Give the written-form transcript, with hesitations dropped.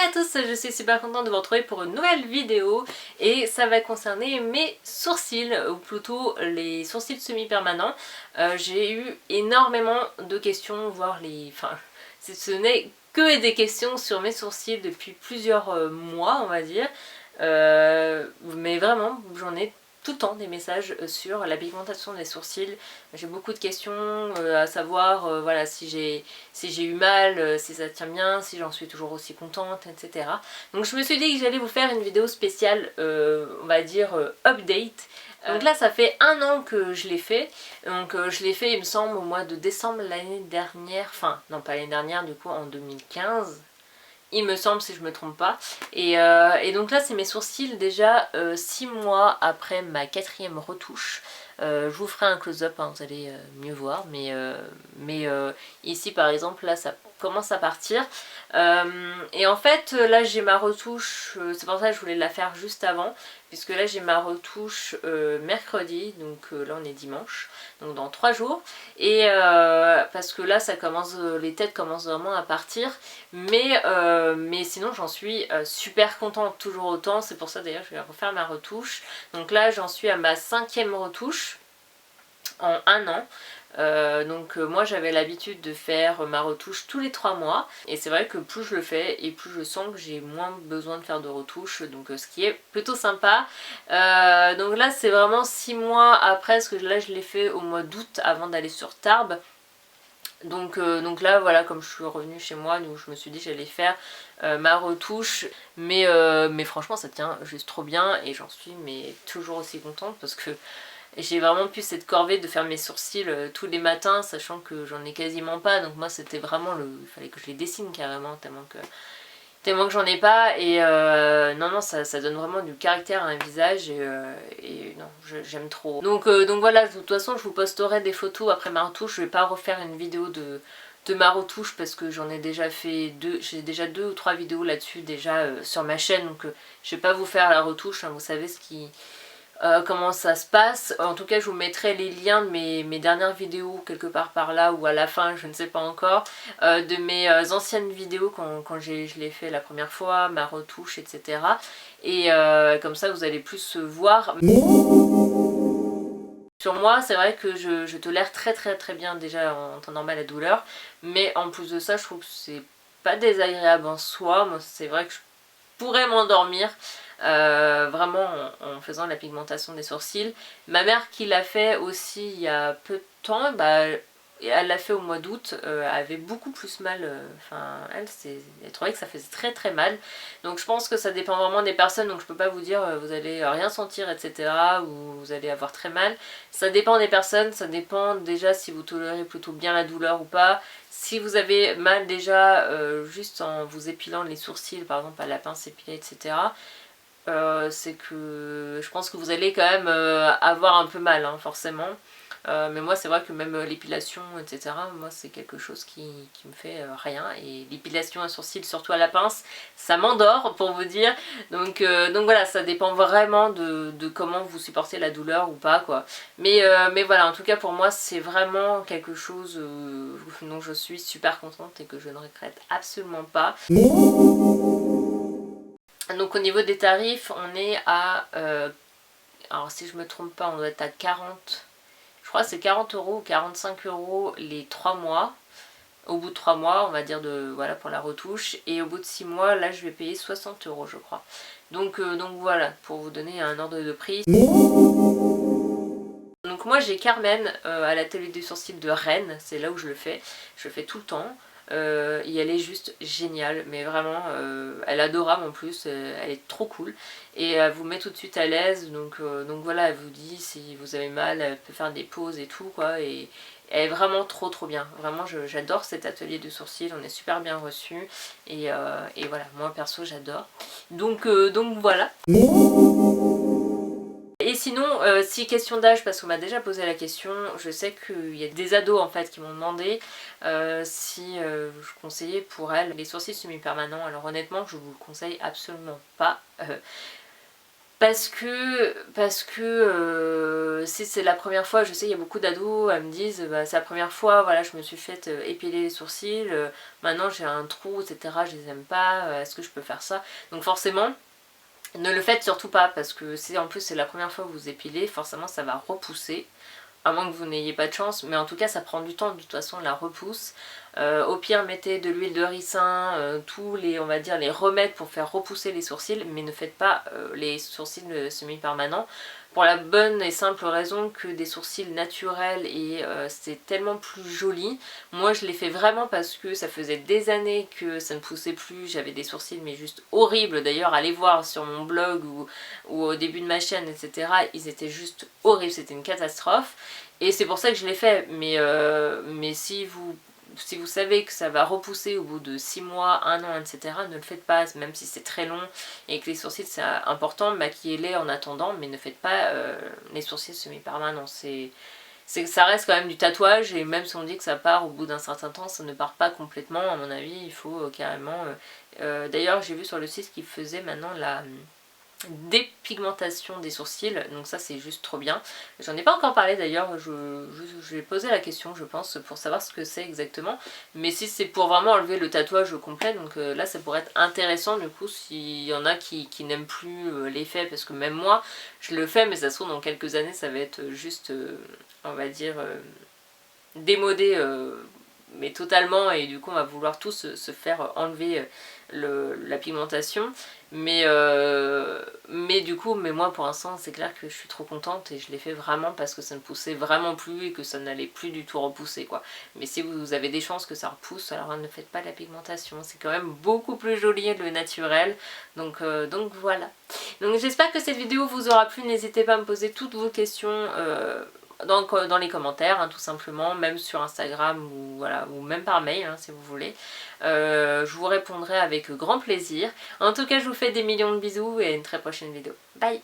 à tous, je suis super contente de vous retrouver pour une nouvelle vidéo et ça va concerner mes sourcils, ou plutôt les sourcils semi-permanents. J'ai eu énormément de questions, voire les... Enfin, ce n'est que des questions sur mes sourcils depuis plusieurs mois, on va dire. Mais vraiment, j'en ai tout le temps des messages sur la pigmentation des sourcils. J'ai beaucoup de questions à savoir voilà, si j'ai eu mal, si ça tient bien, si j'en suis toujours aussi contente, etc. Donc je me suis dit que j'allais vous faire une vidéo spéciale, on va dire update. Donc là ça fait 1 an que je l'ai fait, donc je l'ai fait il me semble au mois de décembre l'année dernière, enfin non pas l'année dernière du coup en 2015. Il me semble si je me trompe pas. Et donc là c'est mes sourcils déjà 6 mois après ma 4e retouche. Je vous ferai un close-up, hein, vous allez mieux voir. Mais ici par exemple là ça commence à partir. Et en fait là j'ai ma retouche, c'est pour ça que je voulais la faire juste avant. Puisque là j'ai ma retouche mercredi, donc là on est dimanche, donc dans 3 jours. Et parce que là ça commence, les têtes commencent vraiment à partir. Mais sinon j'en suis super contente toujours autant, c'est pour ça d'ailleurs je vais refaire ma retouche. Donc là j'en suis à ma 5e retouche en 1 an. Moi j'avais l'habitude de faire ma retouche tous les 3 mois et c'est vrai que plus je le fais et plus je sens que j'ai moins besoin de faire de retouche, donc ce qui est plutôt sympa. Donc là c'est vraiment 6 mois après, parce que là je l'ai fait au mois d'août avant d'aller sur Tarbes. Donc là voilà, comme je suis revenue chez moi, donc je me suis dit que j'allais faire ma retouche, mais franchement ça tient juste trop bien et j'en suis mais toujours aussi contente parce que j'ai vraiment plus cette corvée de faire mes sourcils tous les matins, sachant que j'en ai quasiment pas, donc moi c'était vraiment il fallait que je les dessine carrément tellement que j'en ai pas. Et non ça donne vraiment du caractère à un visage et non j'aime trop. Donc voilà, de toute façon je vous posterai des photos après ma retouche. Je vais pas refaire une vidéo de ma retouche parce que j'en ai déjà fait j'ai déjà 2 ou 3 vidéos là-dessus déjà sur ma chaîne, donc je vais pas vous faire la retouche, hein, vous savez comment ça se passe. En tout cas je vous mettrai les liens de mes dernières vidéos quelque part par là ou à la fin, je ne sais pas encore, de mes anciennes vidéos quand je l'ai fait la première fois, ma retouche, etc. Et comme ça vous allez plus voir. Sur moi c'est vrai que je tolère très bien déjà en temps normal la douleur, mais en plus de ça je trouve que c'est pas désagréable en soi. Moi c'est vrai que je pourrais m'endormir vraiment en faisant la pigmentation des sourcils. Ma mère qui l'a fait aussi il y a peu de temps, elle l'a fait au mois d'août, avait beaucoup plus mal, enfin elle trouvait que ça faisait très mal. Donc je pense que ça dépend vraiment des personnes, donc je peux pas vous dire vous allez rien sentir, etc. ou vous allez avoir très mal. Ça dépend des personnes, ça dépend déjà si vous tolérez plutôt bien la douleur ou pas. Si vous avez mal déjà juste en vous épilant les sourcils, par exemple à la pince épilée, etc. C'est que je pense que vous allez quand même avoir un peu mal, hein, forcément. Mais moi c'est vrai que même l'épilation, etc. moi c'est quelque chose qui me fait rien. Et l'épilation à sourcils, surtout à la pince, ça m'endort pour vous dire. Donc voilà, ça dépend vraiment de comment vous supportez la douleur ou pas, quoi. Mais voilà, en tout cas pour moi c'est vraiment quelque chose dont je suis super contente et que je ne regrette absolument pas. Donc au niveau des tarifs on est à, alors si je me trompe pas on doit être à 40, je crois que c'est 40 € ou 45 € les 3 mois. Au bout de 3 mois on va dire voilà pour la retouche, et au bout de 6 mois là je vais payer 60 € je crois. Donc voilà, pour vous donner un ordre de prix. Donc moi j'ai Carmen à l'atelier du sourcil de Rennes, c'est là où je le fais tout le temps. Et elle est juste géniale, mais vraiment elle est adorable en plus, elle est trop cool et elle vous met tout de suite à l'aise. Donc voilà, elle vous dit si vous avez mal, elle peut faire des pauses et tout quoi, et elle est vraiment trop bien. Vraiment j'adore cet atelier de sourcil, on est super bien reçus et voilà, moi perso j'adore. Donc voilà. Et sinon, si question d'âge, parce qu'on m'a déjà posé la question, je sais qu'il y a des ados en fait qui m'ont demandé si je conseillais pour elles les sourcils semi-permanents. Alors honnêtement, je vous le conseille absolument pas. parce que si c'est la première fois, je sais il y a beaucoup d'ados, elles me disent bah, c'est la première fois, voilà, je me suis fait épiler les sourcils, maintenant j'ai un trou, etc. Je les aime pas, est-ce que je peux faire ça? Donc forcément, ne le faites surtout pas parce que si en plus c'est la première fois que vous épilez, forcément ça va repousser. À moins que vous n'ayez pas de chance, mais en tout cas ça prend du temps de toute façon la repousse. Au pire mettez de l'huile de ricin, tous les on va dire les remèdes pour faire repousser les sourcils, mais ne faites pas les sourcils semi-permanents pour la bonne et simple raison que des sourcils naturels et c'est tellement plus joli. Moi je l'ai fait vraiment parce que ça faisait des années que ça ne poussait plus, j'avais des sourcils mais juste horribles. D'ailleurs allez voir sur mon blog ou au début de ma chaîne etc, ils étaient juste horribles, c'était une catastrophe. Et c'est pour ça que je l'ai fait, mais si vous savez que ça va repousser au bout de 6 mois, 1 an, etc., ne le faites pas, même si c'est très long et que les sourcils c'est important, maquillez-les en attendant, mais ne faites pas les sourcils semi-permanents. Ça reste quand même du tatouage et même si on dit que ça part au bout d'un certain temps, ça ne part pas complètement, à mon avis, il faut carrément... D'ailleurs j'ai vu sur le site qu'ils faisaient maintenant la dépigmentation des sourcils, donc ça c'est juste trop bien. J'en ai pas encore parlé d'ailleurs, je vais poser la question je pense pour savoir ce que c'est exactement, mais si c'est pour vraiment enlever le tatouage complet, donc là ça pourrait être intéressant du coup s'il y en a qui n'aiment plus l'effet, parce que même moi je le fais mais ça se trouve dans quelques années ça va être juste on va dire démodé mais totalement, et du coup on va vouloir tous se faire enlever la pigmentation, mais du coup moi pour l'instant c'est clair que je suis trop contente et je l'ai fait vraiment parce que ça ne poussait vraiment plus et que ça n'allait plus du tout repousser quoi. Mais si vous avez des chances que ça repousse, alors ne faites pas la pigmentation, c'est quand même beaucoup plus joli le naturel, donc voilà. Donc j'espère que cette vidéo vous aura plu, n'hésitez pas à me poser toutes vos questions dans les commentaires tout simplement, même sur Instagram ou, voilà, ou même par mail si vous voulez. Je vous répondrai avec grand plaisir. En tout cas je vous fais des millions de bisous et à une très prochaine vidéo. Bye!